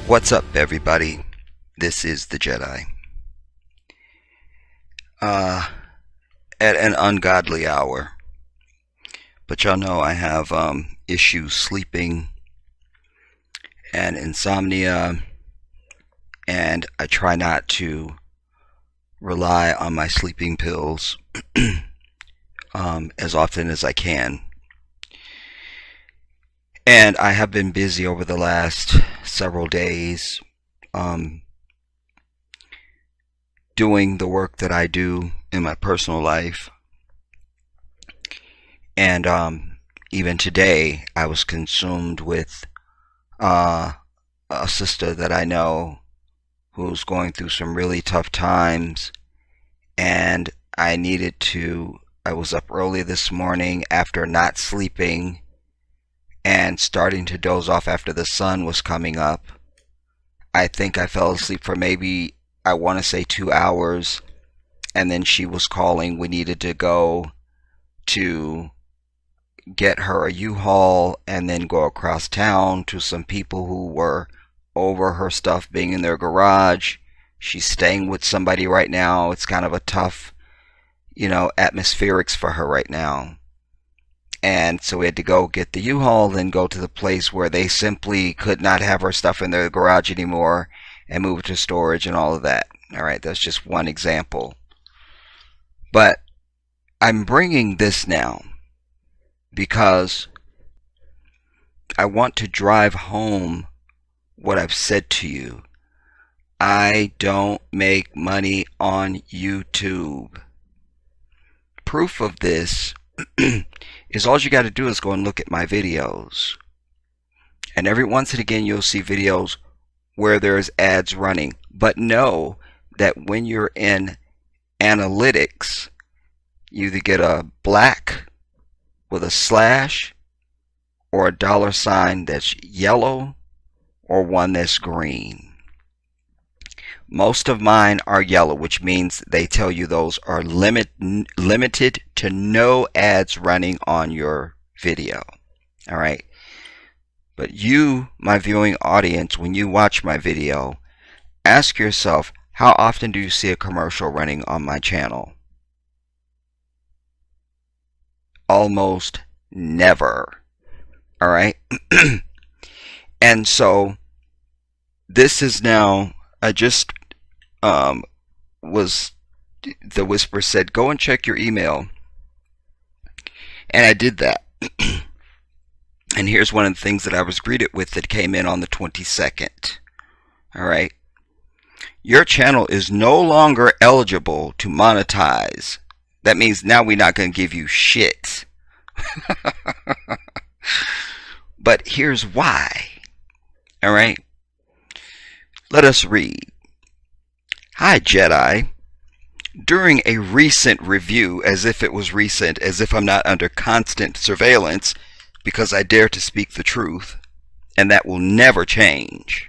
What's up, everybody? This is the Jedi. At an ungodly hour. But y'all know I have issues sleeping and insomnia, and I try not to rely on my sleeping pills as often as I can. And I have been busy over the last several days doing the work that I do in my personal life. And even today, I was consumed with a sister that I know who's going through some really tough times. And I was up early this morning after not sleeping and starting to doze off after the sun was coming up. I think I fell asleep for maybe, I want to say 2 hours, and then she was calling. We needed to go to get her a U-Haul and then go across town to some people who were over her stuff being in their garage. She's staying with somebody right now. It's kind of a tough, atmospherics for her right now. And so we had to go get the U-Haul, then go to the place where they simply could not have her stuff in their garage anymore and move it to storage and all of that. All right, that's just one example. But I'm bringing this now because I want to drive home what I've said to you. I don't make money on YouTube. Proof of this is all you got to do is go and look at my videos. And every once and again you'll see videos where there's ads running. But know that when you're in analytics, you either get a black with a slash or a dollar sign that's yellow or one that's green. Most of mine are yellow, which means they tell you those are limited to no ads running on your video. All right. But you, my viewing audience, when you watch my video, ask yourself, how often do you see a commercial running on my channel? Almost never. All right. And so this is now, I just the whisper said, go and check your email. And I did that. And here's one of the things that I was greeted with that came in on the 22nd. All right. Your channel is no longer eligible to monetize. That means now we're not going to give you shit. But here's why. All right. Let us read. Hi, Jedi. During a recent review, as if it was recent, as if I'm not under constant surveillance, because I dare to speak the truth, and that will never change.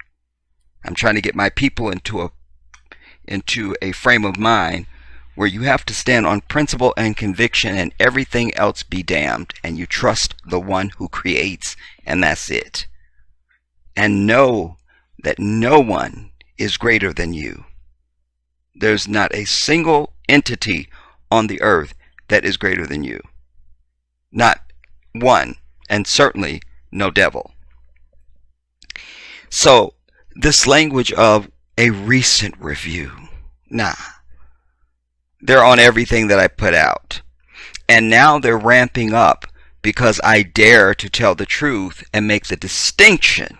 I'm trying to get my people into a frame of mind where you have to stand on principle and conviction and everything else be damned, and you trust the one who creates, and that's it. And know that no one is greater than you. There's not a single entity on the earth that is greater than you. Not one, and certainly no devil. So, this language of a recent review, nah. They're on everything that I put out. And now they're ramping up because I dare to tell the truth and make the distinction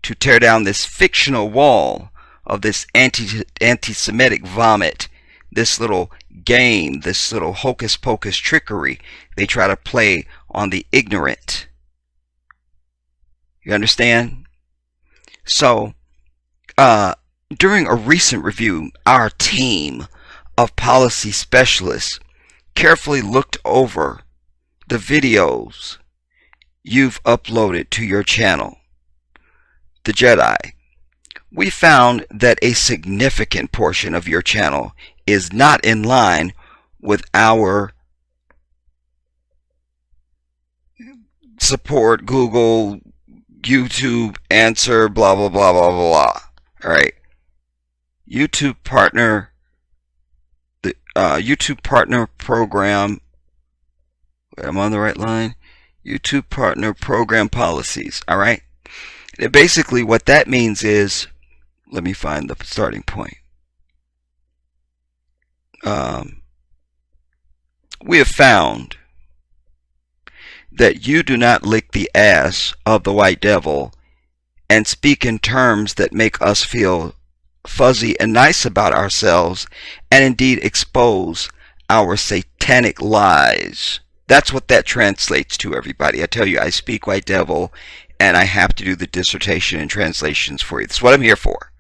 to tear down this fictional wall of this anti-Semitic vomit, this little game, this little hocus pocus trickery they try to play on the ignorant. You understand? So, during a recent review, our team of policy specialists carefully looked over the videos you've uploaded to your channel, The Jedi. We found that a significant portion of your channel is not in line with our support, Google, YouTube answer, blah, blah, blah, blah, blah. All right. YouTube partner, the YouTube partner program. I'm on the right line. YouTube partner program policies. All right. And basically, what that means is, let me find the starting point. We have found that you do not lick the ass of the white devil and speak in terms that make us feel fuzzy and nice about ourselves, and indeed expose our satanic lies. That's what that translates to, everybody. I tell you, I speak white devil, and I have to do the dissertation and translations for you. That's what I'm here for.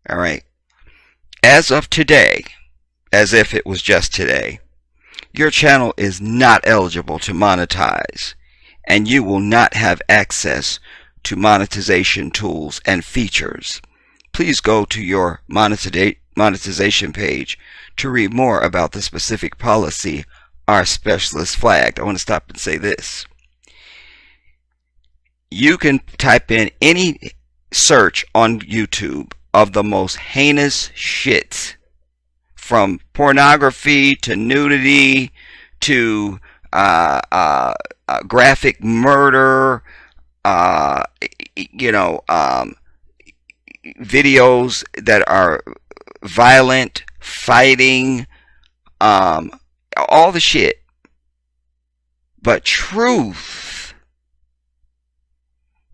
All right. As of today, as if it was just today, your channel is not eligible to monetize, and you will not have access to monetization tools and features. Please go to your monetization page to read more about the specific policy our specialist flagged. I want to stop and say this. You can type in any search on YouTube of the most heinous shit, from pornography to nudity to graphic murder, videos that are violent, fighting, all the shit. But truth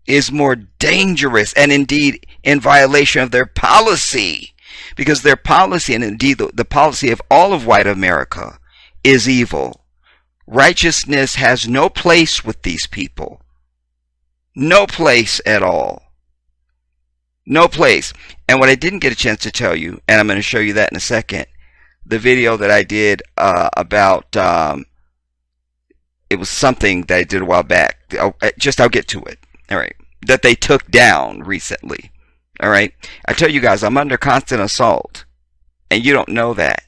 is more dangerous, and indeed in violation of their policy. Because their policy, and indeed the policy of all of white America, is evil. Righteousness has no place with these people. No place at all. No place. And what I didn't get a chance to tell you, and I'm going to show you that in a second, the video that I did about, it was something that I did a while back. I'll get to it. All right. That they took down recently. All right. I tell you guys, I'm under constant assault, and you don't know that.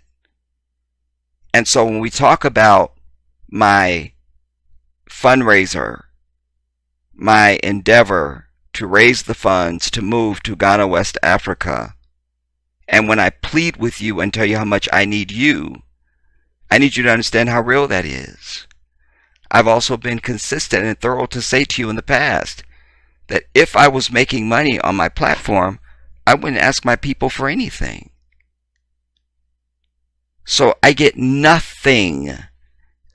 And so when we talk about my fundraiser, my endeavor to raise the funds to move to Ghana, West Africa, and when I plead with you and tell you how much I need you to understand how real that is. I've also been consistent and thorough to say to you in the past that if I was making money on my platform, I wouldn't ask my people for anything. So I get nothing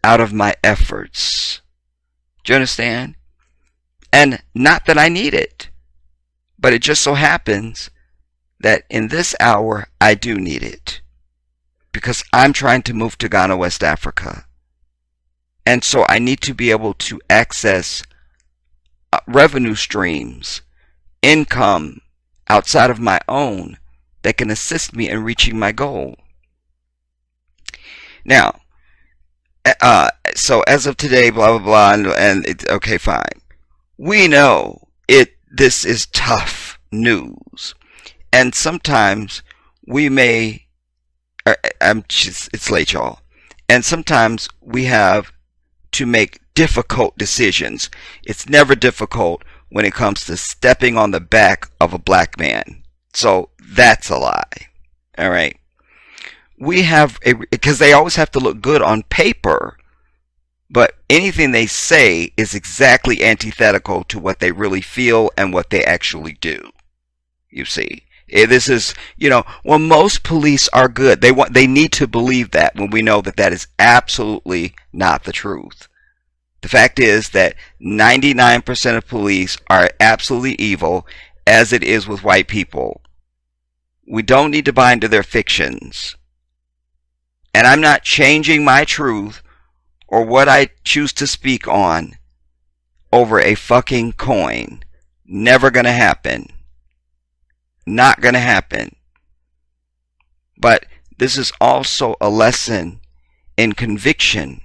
out of my efforts. Do you understand? And not that I need it, but it just so happens that in this hour I do need it, because I'm trying to move to Ghana, West Africa. And so I need to be able to access revenue streams, income outside of my own that can assist me in reaching my goal. Now, so as of today, blah, blah, blah, and it's okay, fine. We know this is tough news. And sometimes we may, it's late, y'all. And sometimes we have to make difficult decisions. It's never difficult when it comes to stepping on the back of a black man. So that's a lie. All right. We have because they always have to look good on paper, but anything they say is exactly antithetical to what they really feel and what they actually do. You see, this is, well, most police are good. They need to believe that, when we know that that is absolutely not the truth. The fact is that 99% of police are absolutely evil, as it is with white people. We don't need to buy into their fictions. And I'm not changing my truth or what I choose to speak on over a fucking coin. Never gonna happen. Not gonna happen. But this is also a lesson in conviction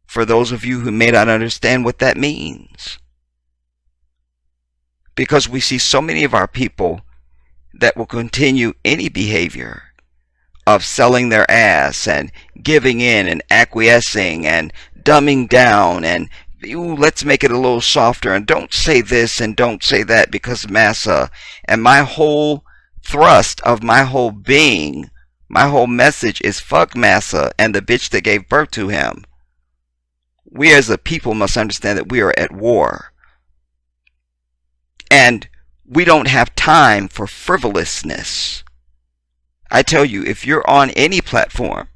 for those of you who may not understand what that means. Because we see so many of our people that will continue any behavior of selling their ass and giving in and acquiescing and dumbing down and ooh, let's make it a little softer and don't say this and don't say that because massa. And my whole thrust of my whole being, my whole message is fuck massa and the bitch that gave birth to him. We as a people must understand that we are at war. And we don't have time for frivolousness. I tell you, if you're on any platform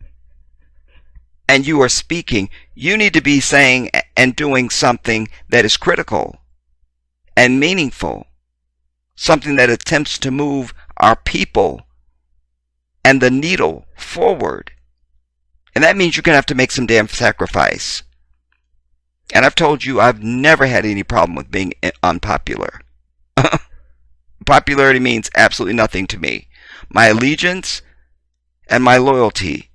and you are speaking, you need to be saying and doing something that is critical and meaningful. Something that attempts to move our people and the needle forward. And that means you're going to have to make some damn sacrifice. And I've told you I've never had any problem with being unpopular. Popularity means absolutely nothing to me. My allegiance and my loyalty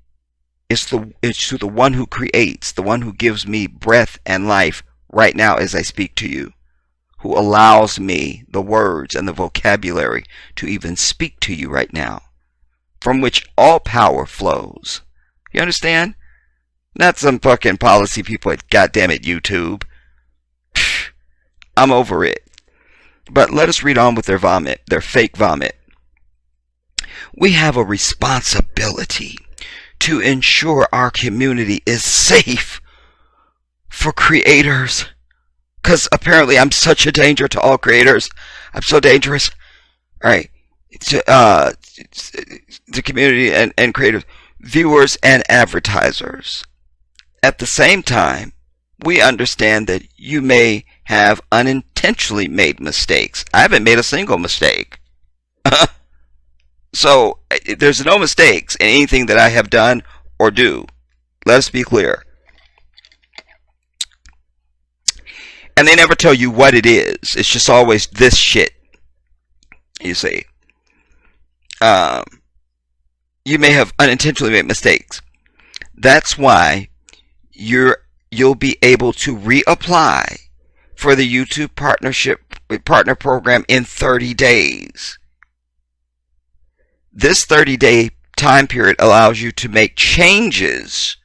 is to the one who creates, the one who gives me breath and life right now as I speak to you, who allows me the words and the vocabulary to even speak to you right now, from which all power flows. You understand? Not some fucking policy people at goddamn it YouTube. I'm over it. But let us read on with their vomit, their fake vomit. We have a responsibility to ensure our community is safe for creators. Because apparently I'm such a danger to all creators. I'm so dangerous. Alright. To community and creators, viewers and advertisers. At the same time, we understand that you may have unintentionally made mistakes. I haven't made a single mistake. So, there's no mistakes in anything that I have done or do. Let us be clear. And they never tell you what it is. It's just always this shit. You see. You may have unintentionally made mistakes. That's why you'll be able to reapply for the YouTube partner program in 30 days. This 30-day time period allows you to make changes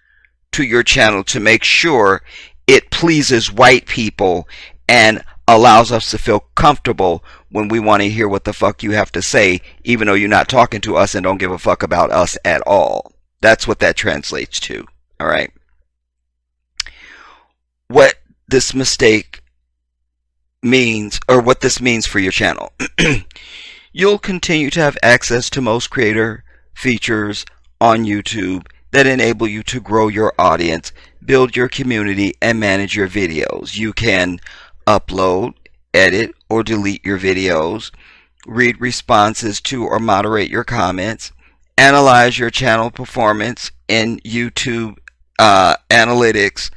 to your channel to make sure it pleases white people and allows us to feel comfortable when we want to hear what the fuck you have to say, even though you're not talking to us and don't give a fuck about us at all. That's what that translates to. Alright? What this mistake means, or what this means for your channel. You'll continue to have access to most creator features on YouTube that enable you to grow your audience, build your community, and manage your videos. You can upload, edit, or delete your videos, read responses to or moderate your comments, analyze your channel performance in YouTube analytics,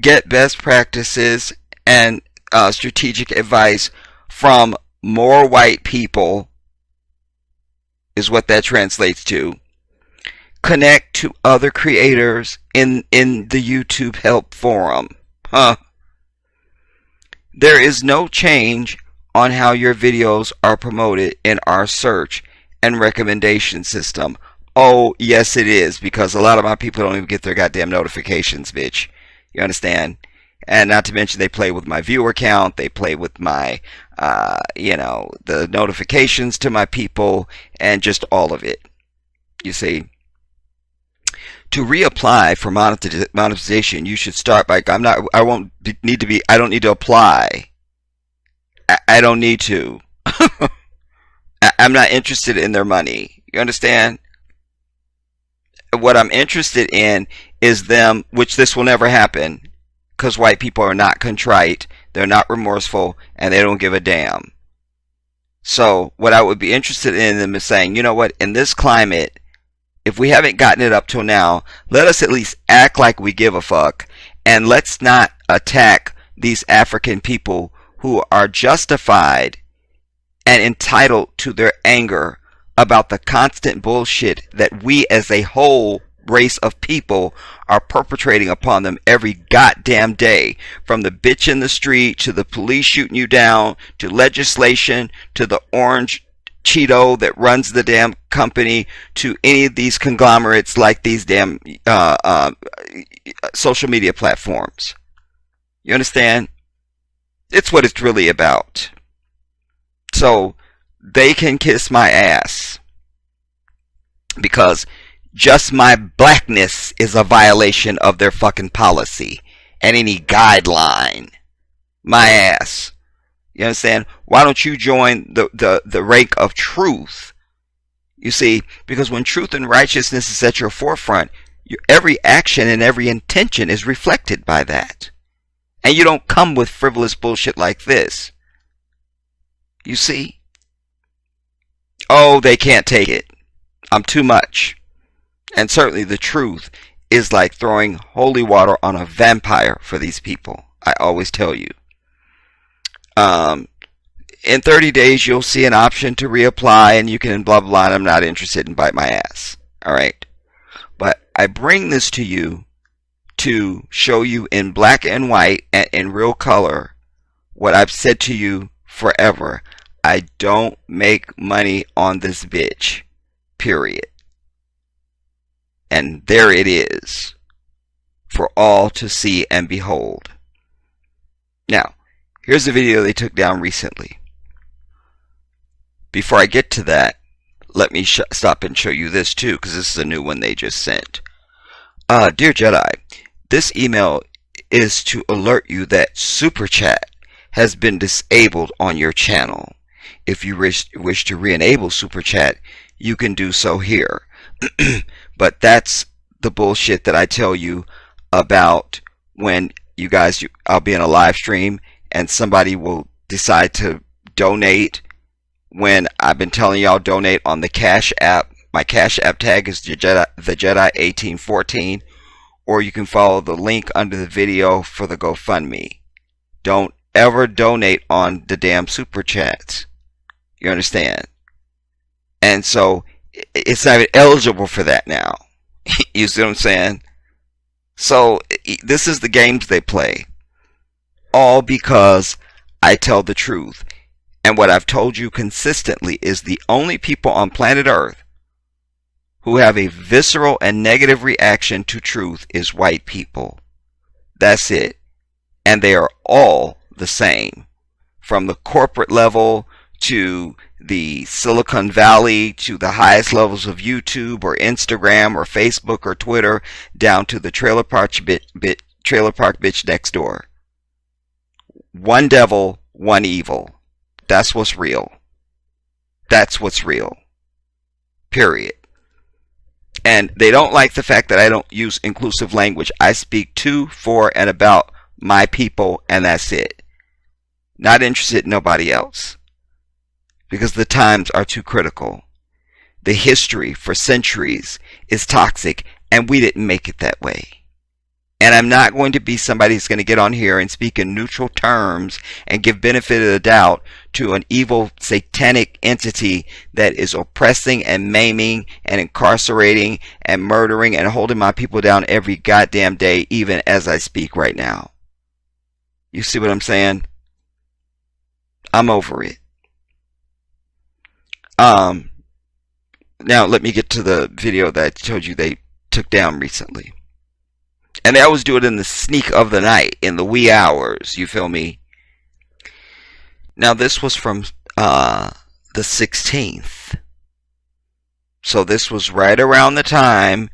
get best practices and strategic advice from more white people, is what that translates to. Connect to other creators in the YouTube help forum. There is no change on how your videos are promoted in our search and recommendation system. Oh, yes it is, because a lot of my people don't even get their goddamn notifications, bitch. You understand? And not to mention they play with my viewer count, they play with my, the notifications to my people, and just all of it. You see? To reapply for monetization, you should start by, I don't need to apply. I don't need to. I'm not interested in their money. You understand? What I'm interested in is them, which this will never happen, because white people are not contrite, they're not remorseful, and they don't give a damn. So what I would be interested in them is saying, you know what, in this climate, if we haven't gotten it up till now, let us at least act like we give a fuck, and let's not attack these African people who are justified and entitled to their anger about the constant bullshit that we as a whole race of people are perpetrating upon them every goddamn day. From the bitch in the street, to the police shooting you down, to legislation, to the orange Cheeto that runs the damn company, to any of these conglomerates like these damn social media platforms. You understand? It's what it's really about. So they can kiss my ass because just my blackness is a violation of their fucking policy and any guideline. My ass. You understand? Why don't you join the rank of truth? You see, because when truth and righteousness is at your forefront, every action and every intention is reflected by that. And you don't come with frivolous bullshit like this. You see? Oh, they can't take it. I'm too much. And certainly the truth is like throwing holy water on a vampire for these people. I always tell you. In 30 days, you'll see an option to reapply, and you can blah, blah, blah, and I'm not interested in bite my ass. All right? But I bring this to you to show you in black and white and in real color what I've said to you forever. I don't make money on this bitch. Period. And there it is for all to see and behold. Now, here's a video they took down recently. Before I get to that, let me stop and show you this too, because this is a new one they just sent. Dear Jedi, this email is to alert you that Super Chat has been disabled on your channel. If you wish to re-enable Super Chat, you can do so here. But that's the bullshit that I tell you about when you guys, I'll be in a live stream and somebody will decide to donate when I've been telling y'all donate on the CASHAPP. My CASHAPP tag is the Jedi 1814, or you can follow the link under the video for the GoFundMe. Don't ever donate on the damn Super Chats. You understand? And so it's not even eligible for that now. You see what I'm saying? So this is the games they play. All because I tell the truth. And what I've told you consistently is the only people on planet Earth who have a visceral and negative reaction to truth is white people. That's it. And they are all the same. From the corporate level to the Silicon Valley to the highest levels of YouTube or Instagram or Facebook or Twitter, down to the trailer park bitch next door. One devil, one evil. That's what's real. That's what's real. Period. And they don't like the fact that I don't use inclusive language. I speak to, for, and about my people, and that's it. Not interested in nobody else. Because the times are too critical. The history for centuries is toxic, and we didn't make it that way. And I'm not going to be somebody who's going to get on here and speak in neutral terms and give benefit of the doubt to an evil satanic entity that is oppressing and maiming and incarcerating and murdering and holding my people down every goddamn day, even as I speak right now. You see what I'm saying? I'm over it. Now let me get to the video that I told you they took down recently. And they always do it in the sneak of the night, in the wee hours, you feel me? Now this was from the 16th. So this was right around the time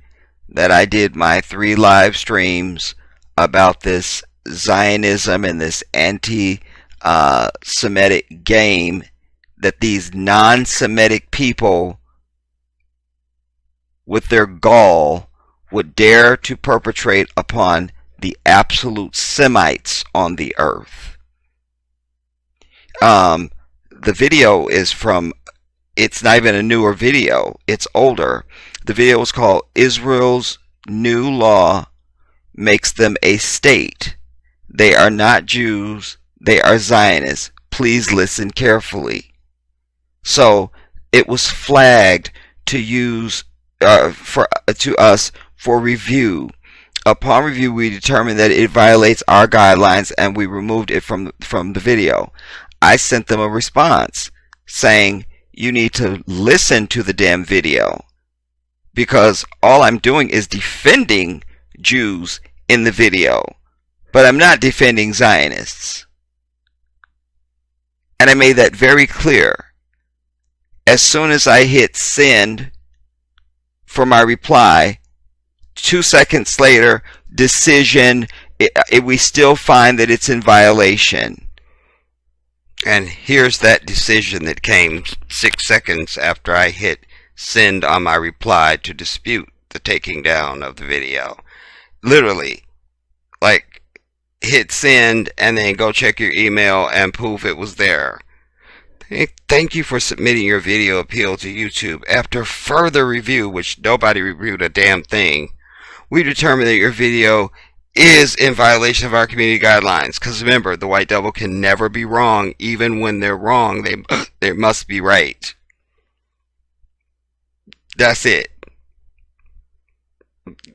that I did my 3 live streams about this Zionism and this anti-Semitic game that these non-Semitic people with their gall would dare to perpetrate upon the absolute Semites on the earth. The video is from, it's not even a newer video, it's older. The video is called Israel's New Law Makes Them a State. They are not Jews, they are Zionists. Please listen carefully. So it was flagged to use to us for review. Upon review, we determined that it violates our guidelines and we removed it from the video. I sent them a response saying, you need to listen to the damn video, because all I'm doing is defending Jews in the video. But I'm not defending Zionists. And I made that very clear. As soon as I hit send for my reply, 2 seconds later, decision, we still find that it's in violation. And here's that decision that came 6 seconds after I hit send on my reply to dispute the taking down of the video. Literally, like, hit send and then go check your email and poof, it was there. Thank you for submitting your video appeal to YouTube. After further review, which nobody reviewed a damn thing, we determined that your video is in violation of our community guidelines. Because remember, the white devil can never be wrong. Even when they're wrong, they must be right. That's it.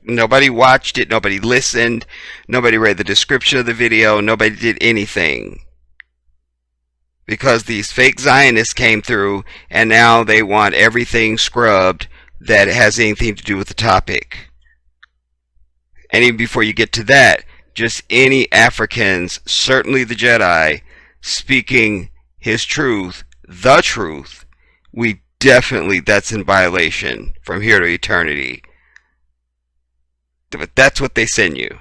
Nobody watched it. Nobody listened. Nobody read the description of the video. Nobody did anything. Because these fake Zionists came through and now they want everything scrubbed that has anything to do with the topic. And even before you get to that, just any Africans, certainly the Jedi, speaking his truth, the truth, we definitely, that's in violation from here to eternity. But that's what they send you.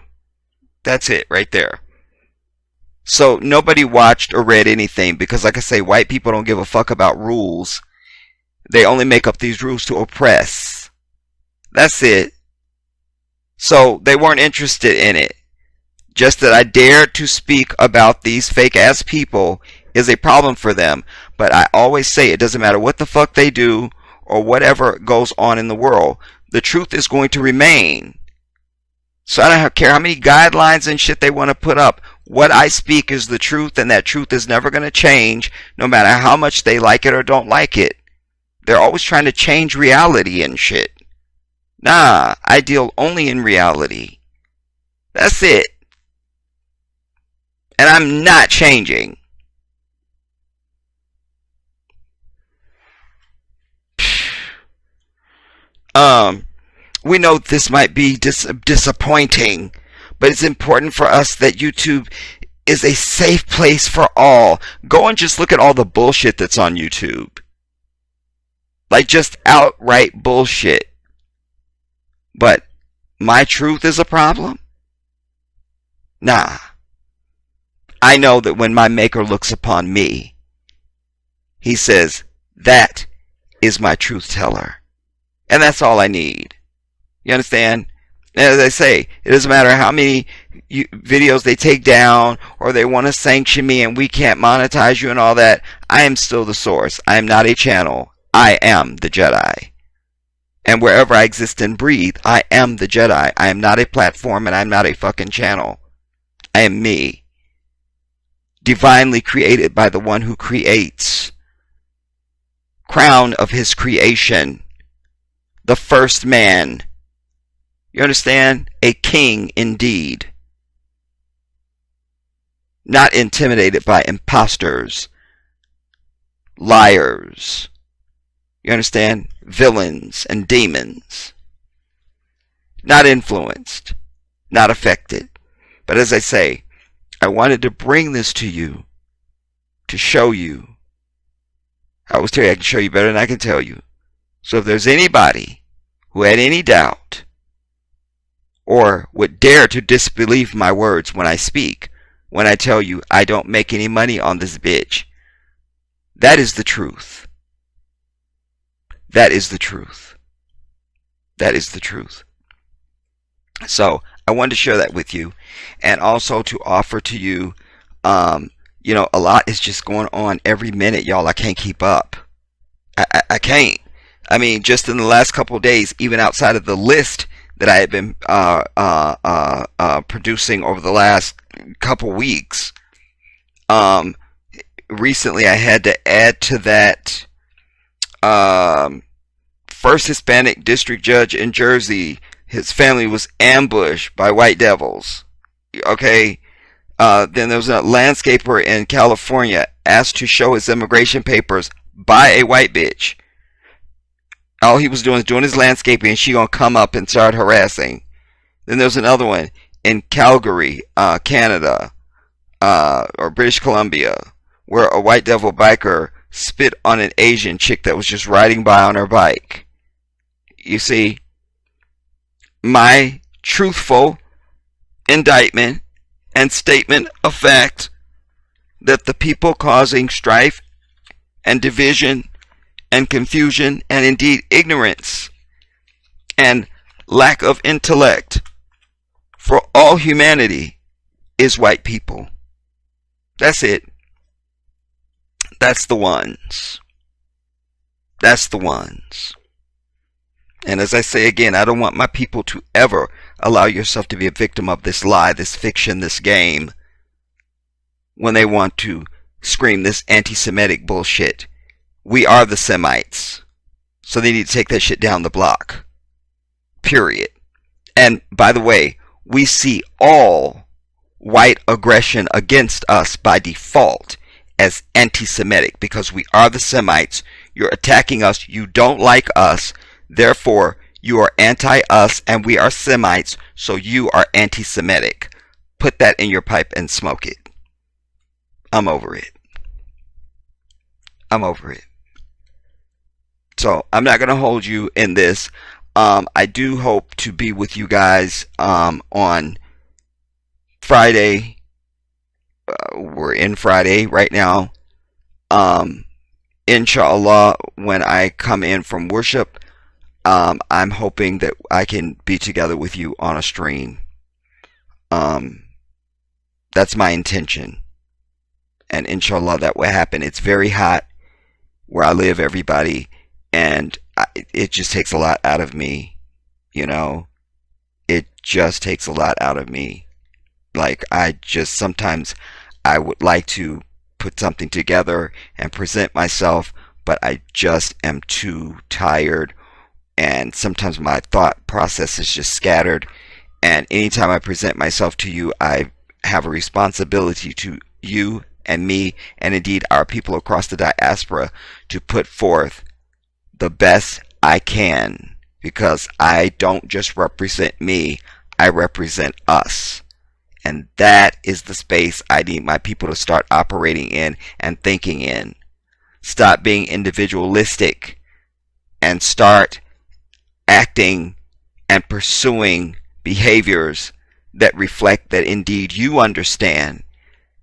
That's it right there. So nobody watched or read anything because, like I say, white people don't give a fuck about rules. They only make up these rules to oppress. That's it. So they weren't interested in it. Just that I dared to speak about these fake ass people is a problem for them. But I always say it doesn't matter what the fuck they do or whatever goes on in the world. The truth is going to remain. So I don't care how many guidelines and shit they want to put up. What I speak is the truth, and that truth is never going to change, no matter how much they like it or don't like it. They're always trying to change reality and shit. Nah, I deal only in reality. That's it. And I'm not changing. We know this might be disappointing, but it's important for us that YouTube is a safe place for all. Go and just look at all the bullshit that's on YouTube. Like, just outright bullshit. But my truth is a problem? Nah. I know that when my Maker looks upon me, he says, that is my truth teller. And that's all I need. You understand? As I say, it doesn't matter how many videos they take down or they want to sanction me and we can't monetize you and all that. I am still the source. I am not a channel. I am the Jedi. And wherever I exist and breathe, I am the Jedi. I am not a platform and I'm not a fucking channel. I am me. Divinely created by the one who creates. Crown of his creation. The first man. You understand? A king indeed. Not intimidated by imposters. Liars. You understand? Villains and demons. Not influenced. Not affected. But as I say, I wanted to bring this to you. To show you. I always tell you I can show you better than I can tell you. So if there's anybody who had any doubt or would dare to disbelieve my words when I speak, when I tell you I don't make any money on this bitch, that is the truth. That is the truth. That is the truth. So I wanted to share that with you, and also to offer to you, a lot is just going on every minute, y'all. I can't keep up. I can't. I mean, just in the last couple of days, even outside of the list that I had been producing over the last couple weeks, recently I had to add to that first Hispanic district judge in Jersey. His family was ambushed by white devils. Okay. Then there was a landscaper in California asked to show his immigration papers by a white bitch. All he was doing is doing his landscaping, and she gonna come up and start harassing. Then there's another one in Calgary, Canada, or British Columbia, where a white devil biker spit on an Asian chick that was just riding by on her bike. You see, my truthful indictment and statement of fact that the people causing strife and division and confusion and indeed ignorance and lack of intellect for all humanity is white people. That's it. That's the ones. That's the ones. And as I say again, I don't want my people to ever allow yourself to be a victim of this lie, this fiction, this game, when they want to scream this anti-Semitic bullshit. We are the Semites. So they need to take that shit down the block. Period. And by the way, we see all white aggression against us by default as anti-Semitic because we are the Semites. You're attacking us. You don't like us. Therefore, you are anti-us and we are Semites, so you are anti-Semitic. Put that in your pipe and smoke it. I'm over it. I'm over it. So, I'm not going to hold you in this. I do hope to be with you guys on Friday. We're in Friday right now. Inshallah, when I come in from worship, I'm hoping that I can be together with you on a stream. That's my intention. And inshallah, that will happen. It's very hot where I live, everybody. And it just takes a lot out of me. You know? It just takes a lot out of me. Like, sometimes I would like to put something together and present myself, but I just am too tired. And sometimes my thought process is just scattered. And anytime I present myself to you, I have a responsibility to you and me, and indeed our people across the diaspora, to put forth the best I can. Because I don't just represent me, I represent us. And that is the space I need my people to start operating in and thinking in. Stop being individualistic and start acting and pursuing behaviors that reflect that indeed you understand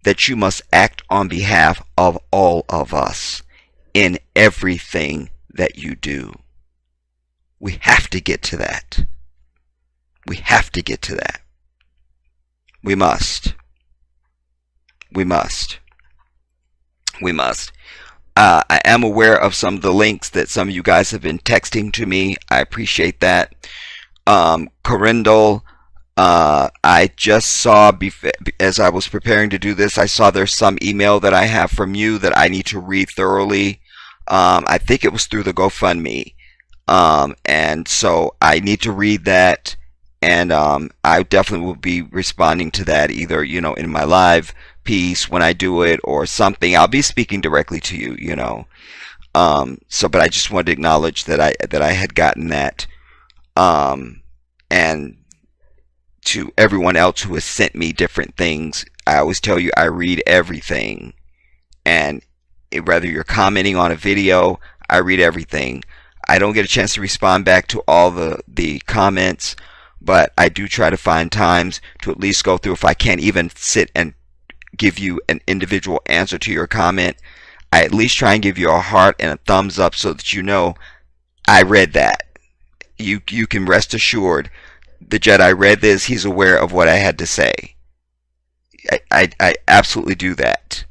that you must act on behalf of all of us in everything that you do. We have to get to that. We have to get to that. We must. We must. We must. I am aware of some of the links that some of you guys have been texting to me. I appreciate that. Corindle, I just saw, as I was preparing to do this, I saw there's some email that I have from you that I need to read thoroughly. I think it was through the GoFundMe. And so I need to read that. And I definitely will be responding to that either, in my live piece when I do it or something. I'll be speaking directly to you, but I just wanted to acknowledge that I had gotten that. And to everyone else who has sent me different things, I always tell you I read everything. And whether you're commenting on a video, I read everything. I don't get a chance to respond back to all the comments, but I do try to find times to at least go through. If I can't even sit and give you an individual answer to your comment, I at least try and give you a heart and a thumbs up so that you know I read that. You can rest assured the Jedi read this. He's aware of what I had to say. I absolutely do that.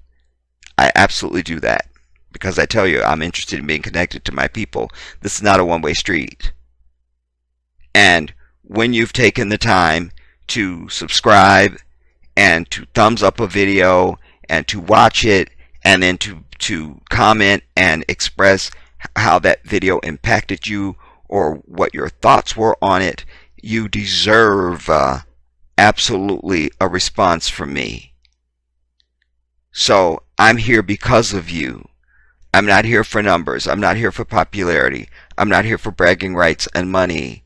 I absolutely do that. Because I tell you, I'm interested in being connected to my people. This is not a one-way street. And when you've taken the time to subscribe and to thumbs up a video and to watch it and then to comment and express how that video impacted you or what your thoughts were on it, you deserve absolutely a response from me. So I'm here because of you. I'm not here for numbers. I'm not here for popularity. I'm not here for bragging rights and money.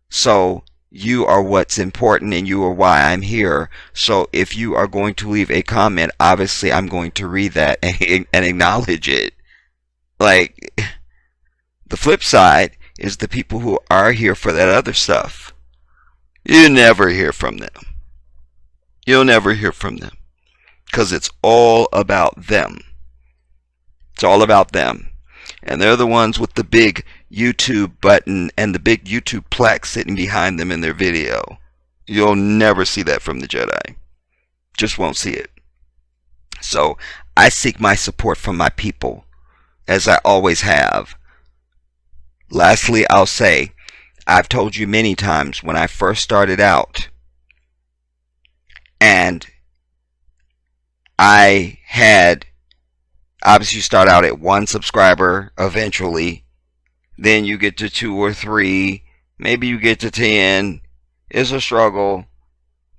So You are what's important and you are why I'm here. So if you are going to leave a comment, obviously I'm going to read that and acknowledge it. Like, the flip side is the people who are here for that other stuff. You never hear from them. You'll never hear from them. Because it's all about them. It's all about them. And they're the ones with the big YouTube button and the big YouTube plaque sitting behind them in their video. You'll never see that from the Jedi. Just won't see it. So I seek my support from my people, as I always have. Lastly, I'll say, I've told you many times when I first started out, and I had, obviously you start out at 1 subscriber eventually, then you get to 2 or 3, maybe you get to 10. It's a struggle,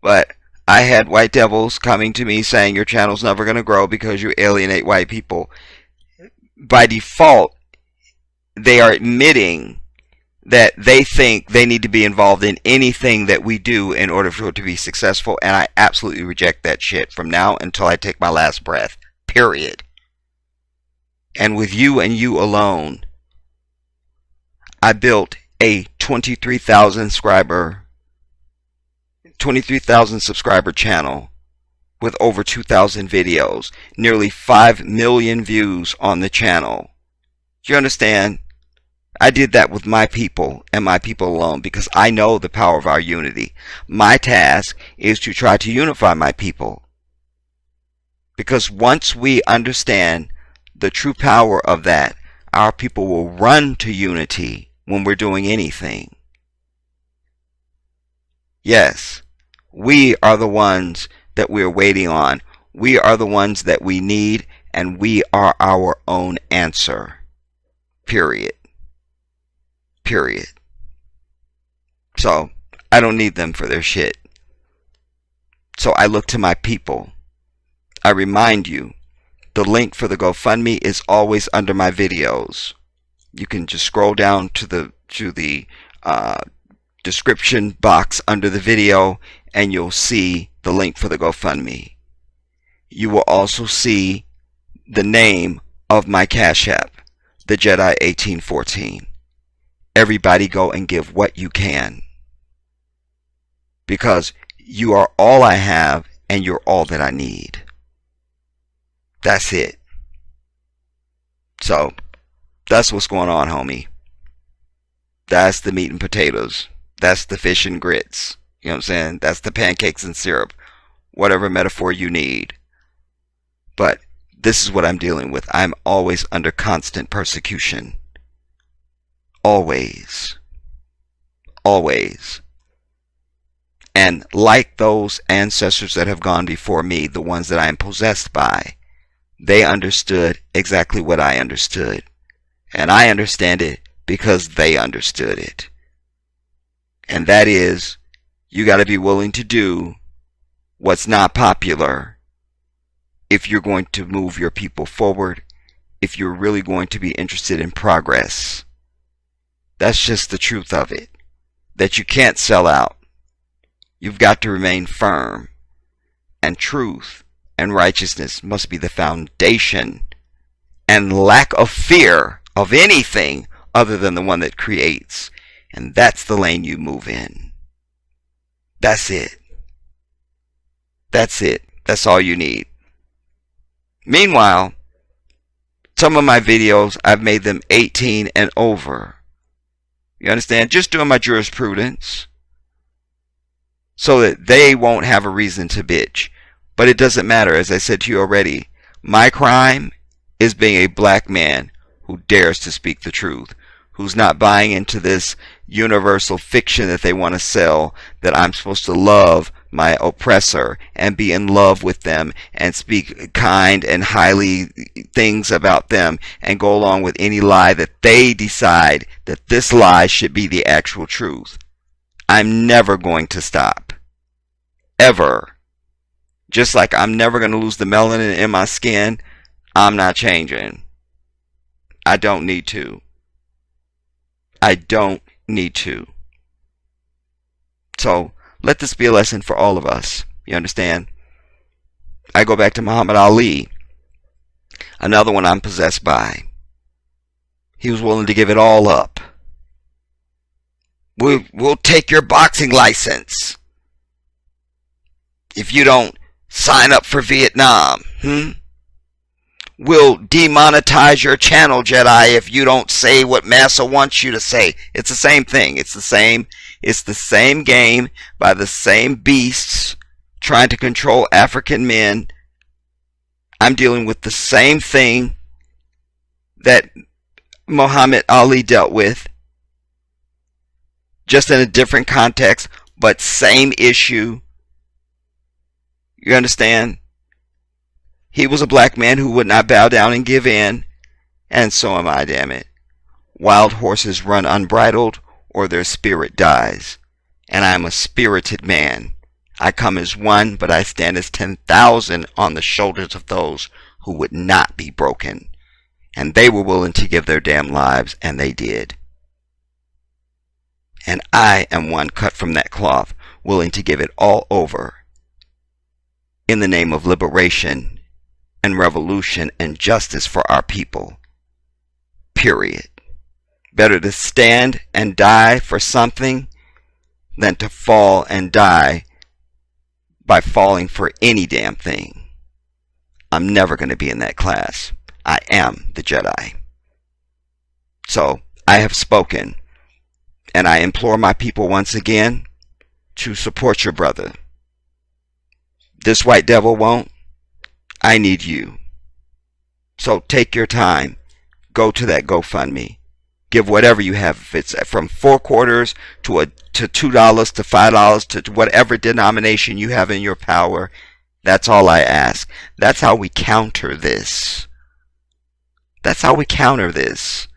but I had white devils coming to me saying your channel's never going to grow because you alienate white people. By default, they are admitting that they think they need to be involved in anything that we do in order for it to be successful, and I absolutely reject that shit from now until I take my last breath. Period. And with you and you alone, I built a 23,000 subscriber channel with over 2,000 videos, nearly 5 million views on the channel. Do you understand? I did that with my people and my people alone because I know the power of our unity. My task is to try to unify my people. Because once we understand the true power of that, our people will run to unity when we're doing anything. Yes, we are the ones that we're waiting on. We are the ones that we need, and we are our own answer. Period. Period. So, I don't need them for their shit. So I look to my people. I remind you, the link for the GoFundMe is always under my videos. You can just scroll down to the description box under the video and you'll see the link for the GoFundMe. You will also see the name of my Cash App, the Jedi 1814. Everybody go and give what you can. Because you are all I have and you're all that I need. That's it. So, that's what's going on, homie. That's the meat and potatoes. That's the fish and grits. You know what I'm saying? That's the pancakes and syrup. Whatever metaphor you need. But this is what I'm dealing with. I'm always under constant persecution. Always. Always. And like those ancestors that have gone before me, the ones that I am possessed by, they understood exactly what I understood. And I understand it because they understood it. And that is, you got to be willing to do what's not popular if you're going to move your people forward, if you're really going to be interested in progress. That's just the truth of it. That you can't sell out. You've got to remain firm. And truth and righteousness must be the foundation, and lack of fear of anything other than the one that creates. And that's the lane you move in. That's it. That's it. That's all you need. Meanwhile, some of my videos, I've made them 18 and over. You understand? Just doing my jurisprudence so that they won't have a reason to bitch. But it doesn't matter, as I said to you already. My crime is being a black man who dares to speak the truth, who's not buying into this universal fiction that they want to sell, that I'm supposed to love my oppressor and be in love with them and speak kind and highly things about them and go along with any lie that they decide that this lie should be the actual truth. I'm never going to stop. Ever. Just like I'm never going to lose the melanin in my skin, I'm not changing. I don't need to. I don't need to. So let this be a lesson for all of us. You understand? I go back to Muhammad Ali, another one I'm possessed by. He was willing to give it all up. We'll take your boxing license if you don't sign up for Vietnam. We'll demonetize your channel, Jedi, if you don't say what Massa wants you to say. It's the same thing. It's the same game by the same beasts trying to control African men. I'm dealing with the same thing that Muhammad Ali dealt with, just in a different context, but same issue. You understand? He was a black man who would not bow down and give in, and so am I, damn it. Wild horses run unbridled, or their spirit dies, and I am a spirited man. I come as one, but I stand as 10,000 on the shoulders of those who would not be broken. And they were willing to give their damn lives, and they did. And I am one cut from that cloth, willing to give it all over in the name of liberation and revolution and justice for our people. Period. Better to stand and die for something than to fall and die by falling for any damn thing. I'm never going to be in that class. I am the Jedi. So, I have spoken, and I implore my people once again to support your brother. This white devil won't. I need you. So take your time. Go to that GoFundMe. Give whatever you have. If it's from $4 to $2 to $5 to whatever denomination you have in your power, that's all I ask. That's how we counter this. That's how we counter this.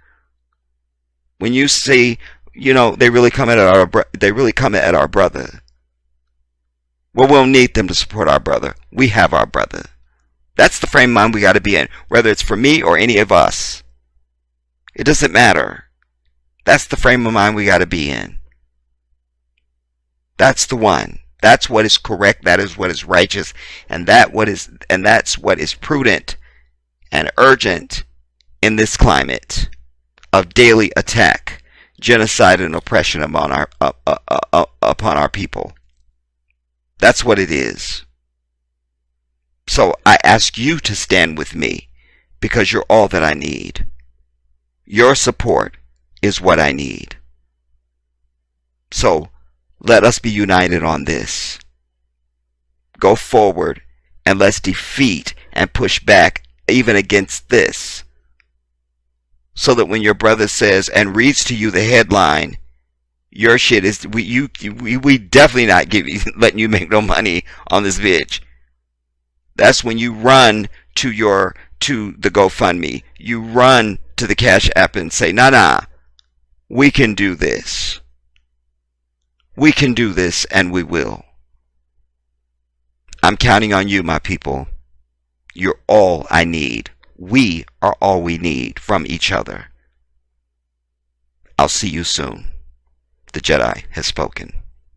When you see, they really come at our brother. Well, we'll need them to support our brother. We have our brother. That's the frame of mind we got to be in, whether it's for me or any of us. It doesn't matter. That's the frame of mind we got to be in. That's the one. That's what is correct. That is what is righteous, and that's what is prudent and urgent in this climate of daily attack, genocide, and oppression upon our people. That's what it is. So I ask you to stand with me, because you're all that I need. Your support is what I need. So let us be united on this. Go forward and let's defeat and push back even against this. So that when your brother says and reads to you the headline, your shit is we definitely not letting you make no money on this bitch. That's when you run to the GoFundMe. You run to the CASHAPP and say, nah, we can do this. We can do this, and we will. I'm counting on you, my people. You're all I need. We are all we need from each other. I'll see you soon. The Jedi has spoken.